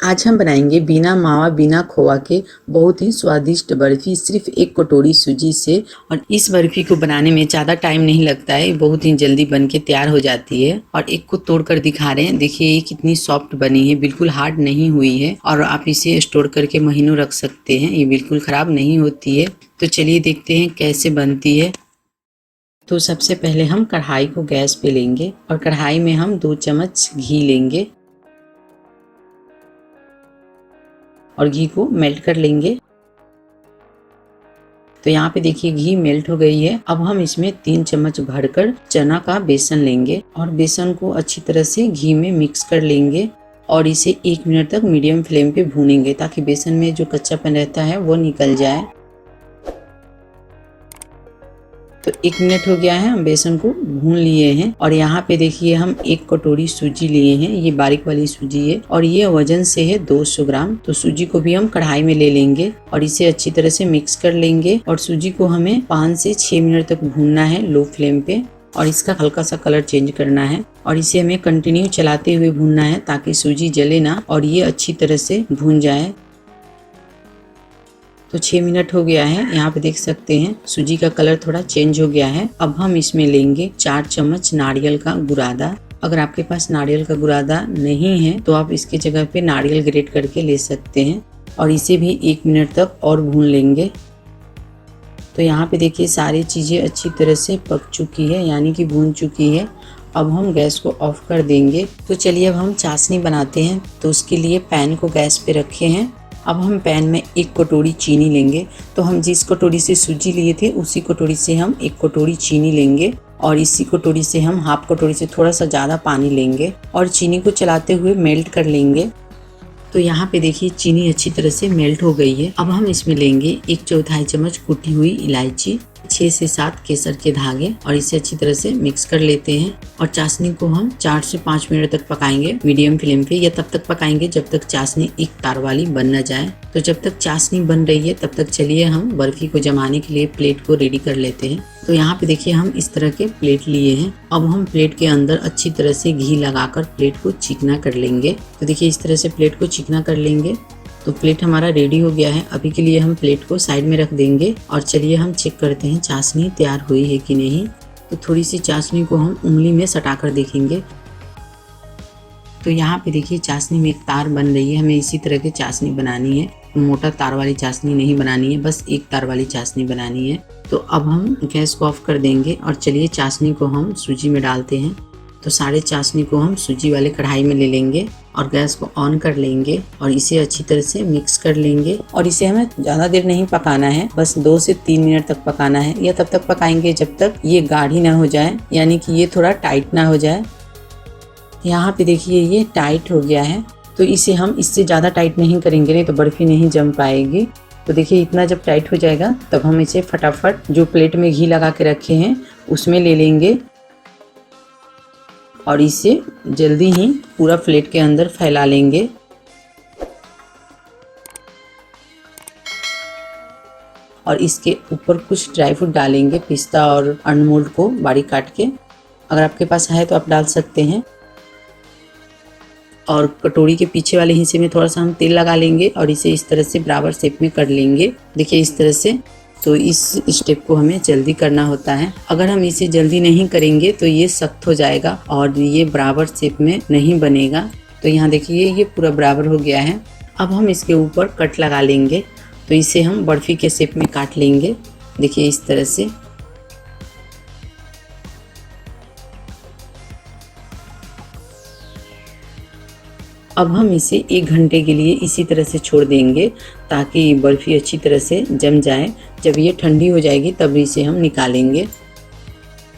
आज हम बनाएंगे बिना मावा बिना खोआ के बहुत ही स्वादिष्ट बर्फी सिर्फ 1 कटोरी सूजी से। और इस बर्फी को बनाने में ज़्यादा टाइम नहीं लगता है, बहुत ही जल्दी बन के तैयार हो जाती है। और एक को तोड़कर दिखा रहे हैं, देखिए ये कितनी सॉफ्ट बनी है, बिल्कुल हार्ड नहीं हुई है। और आप इसे स्टोर करके महीनों रख सकते हैं, ये बिल्कुल ख़राब नहीं होती है। तो चलिए देखते हैं कैसे बनती है। तो सबसे पहले हम कढ़ाई को गैस पे लेंगे और कढ़ाई में हम 2 चम्मच घी लेंगे और घी को मेल्ट कर लेंगे। तो यहाँ पे देखिए घी मेल्ट हो गई है। अब हम इसमें 3 चम्मच भरकर चना का बेसन लेंगे और बेसन को अच्छी तरह से घी में मिक्स कर लेंगे और इसे 1 मिनट तक मीडियम फ्लेम पे भूनेंगे ताकि बेसन में जो कच्चापन रहता है वो निकल जाए। तो 1 मिनट हो गया है, हम बेसन को भून लिए हैं। और यहाँ पे देखिए हम 1 कटोरी सूजी लिए हैं, ये बारीक वाली सूजी है और ये वजन से है 200 ग्राम। तो सूजी को भी हम कढ़ाई में ले लेंगे और इसे अच्छी तरह से मिक्स कर लेंगे। और सूजी को हमें 5 से 6 मिनट तक भूनना है लो फ्लेम पे और इसका हल्का सा कलर चेंज करना है। और इसे हमें कंटिन्यू चलाते हुए भूनना है ताकि सूजी जले ना और ये अच्छी तरह से भून जाए। तो 6 मिनट हो गया है, यहाँ पे देख सकते हैं सूजी का कलर थोड़ा चेंज हो गया है। अब हम इसमें लेंगे 4 चम्मच नारियल का बुरादा। अगर आपके पास नारियल का बुरादा नहीं है तो आप इसके जगह पे नारियल ग्रेट करके ले सकते हैं और इसे भी 1 मिनट तक और भून लेंगे। तो यहाँ पे देखिए सारी चीज़ें अच्छी तरह से पक चुकी है, यानी कि भून चुकी है। अब हम गैस को ऑफ कर देंगे। तो चलिए अब हम चाशनी बनाते हैं। तो उसके लिए पैन को गैस पे रखे हैं। अब हम पैन में 1 कटोरी चीनी लेंगे। तो हम जिस कटोरी से सूजी लिए थे उसी कटोरी से हम 1 कटोरी चीनी लेंगे और इसी कटोरी से हम हाफ कटोरी से थोड़ा सा ज़्यादा पानी लेंगे और चीनी को चलाते हुए मेल्ट कर लेंगे। तो यहाँ पे देखिए चीनी अच्छी तरह से मेल्ट हो गई है। अब हम इसमें लेंगे 1/4 चम्मच कुटी हुई इलायची, 6 से 7 केसर के धागे और इसे अच्छी तरह से मिक्स कर लेते हैं। और चाशनी को हम 4 से 5 मिनट तक पकाएंगे मीडियम फ्लेम पे, या तब तक पकाएंगे जब तक चाशनी एक तार वाली बन न जाए। तो जब तक चाशनी बन रही है तब तक चलिए हम बर्फी को जमाने के लिए प्लेट को रेडी कर लेते हैं। तो यहाँ पे देखिए हम इस तरह के प्लेट लिए हैं। अब हम प्लेट के अंदर अच्छी तरह से घी लगाकर प्लेट को चिकना कर लेंगे। तो देखिए इस तरह से प्लेट को चिकना कर लेंगे। तो प्लेट हमारा रेडी हो गया है। अभी के लिए हम प्लेट को साइड में रख देंगे और चलिए हम चेक करते हैं चाशनी तैयार हुई है कि नहीं। तो थोड़ी सी चाशनी को हम उंगली में सटाकर देखेंगे। तो यहाँ पे देखिए चाशनी में एक तार बन रही है। हमें इसी तरह की चाशनी बनानी है, मोटा तार वाली चाशनी नहीं बनानी है, बस एक तार वाली चाशनी बनानी है। तो अब हम गैस को ऑफ कर देंगे और चलिए चाशनी को हम सूजी में डालते हैं। तो सारे चाशनी को हम सूजी वाले कढ़ाई में ले लेंगे और गैस को ऑन कर लेंगे और इसे अच्छी तरह से मिक्स कर लेंगे। और इसे हमें ज़्यादा देर नहीं पकाना है, बस 2 से 3 मिनट तक पकाना है, या तब तक पकाएंगे जब तक ये गाढ़ी ना हो जाए, यानी कि ये थोड़ा टाइट ना हो जाए। यहाँ पे देखिए ये टाइट हो गया है। तो इसे हम इससे ज़्यादा टाइट नहीं करेंगे, नहीं तो बर्फी नहीं जम पाएगी। तो देखिए इतना जब टाइट हो जाएगा तब हम इसे फटाफट जो प्लेट में घी लगा के रखे हैं उसमें ले लेंगे और इसे जल्दी ही पूरा प्लेट के अंदर फैला लेंगे। और इसके ऊपर कुछ ड्राई फ्रूट डालेंगे, पिस्ता और अनमोल्ड को बारीक काट के। अगर आपके पास है तो आप डाल सकते हैं। और कटोरी के पीछे वाले हिस्से में थोड़ा सा हम तेल लगा लेंगे और इसे इस तरह से बराबर शेप में कर लेंगे। देखिए इस तरह से। तो इस स्टेप को हमें जल्दी करना होता है। अगर हम इसे जल्दी नहीं करेंगे तो ये सख्त हो जाएगा और ये बराबर शेप में नहीं बनेगा। तो यहाँ देखिए ये पूरा बराबर हो गया है। अब हम इसके ऊपर कट लगा लेंगे। तो इसे हम बर्फी के शेप में काट लेंगे, देखिए इस तरह से। अब हम इसे 1 घंटे के लिए इसी तरह से छोड़ देंगे ताकि बर्फ़ी अच्छी तरह से जम जाए। जब ये ठंडी हो जाएगी तब इसे हम निकालेंगे।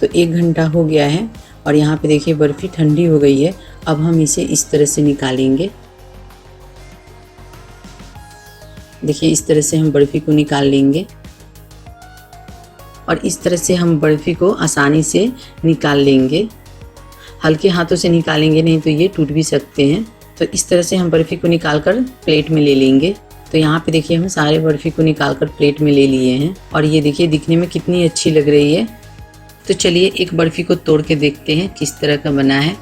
तो 1 घंटा हो गया है और यहाँ पे देखिए बर्फ़ी ठंडी हो गई है। अब हम इसे इस तरह से निकालेंगे। देखिए इस तरह से हम बर्फ़ी को निकाल लेंगे और इस तरह से हम बर्फ़ी को आसानी से निकाल लेंगे। हल्के हाथों से निकालेंगे, नहीं तो ये टूट भी सकते हैं। तो इस तरह से हम बर्फ़ी को निकाल कर प्लेट में ले लेंगे। तो यहाँ पे देखिए हम सारे बर्फ़ी को निकाल कर प्लेट में ले लिए हैं और ये देखिए दिखने में कितनी अच्छी लग रही है। तो चलिए एक बर्फ़ी को तोड़ के देखते हैं किस तरह का बना है।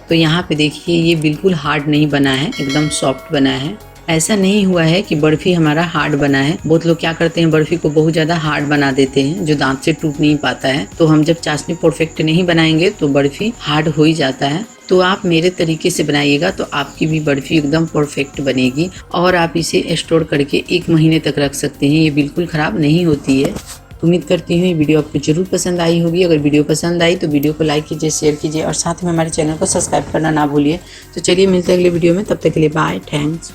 तो यहाँ पे देखिए ये बिल्कुल हार्ड नहीं बना है, एकदम सॉफ्ट बना है। ऐसा नहीं हुआ है कि बर्फी हमारा हार्ड बना है। बहुत लोग क्या करते हैं, बर्फी को बहुत ज़्यादा हार्ड बना देते हैं जो दांत से टूट नहीं पाता है। तो हम जब चाशनी परफेक्ट नहीं बनाएंगे तो बर्फी हार्ड हो ही जाता है। तो आप मेरे तरीके से बनाइएगा तो आपकी भी बर्फी एकदम परफेक्ट बनेगी और आप इसे स्टोर करके 1 महीने तक रख सकते हैं। ये बिल्कुल ख़राब नहीं होती है। उम्मीद करती हूँ ये वीडियो आपको जरूर पसंद आई होगी। अगर वीडियो पसंद आई तो वीडियो को लाइक कीजिए, शेयर कीजिए और साथ में हमारे चैनल को सब्सक्राइब करना ना भूलिए। तो चलिए मिलते हैं अगले वीडियो में, तब तक के लिए बाय, थैंक्स।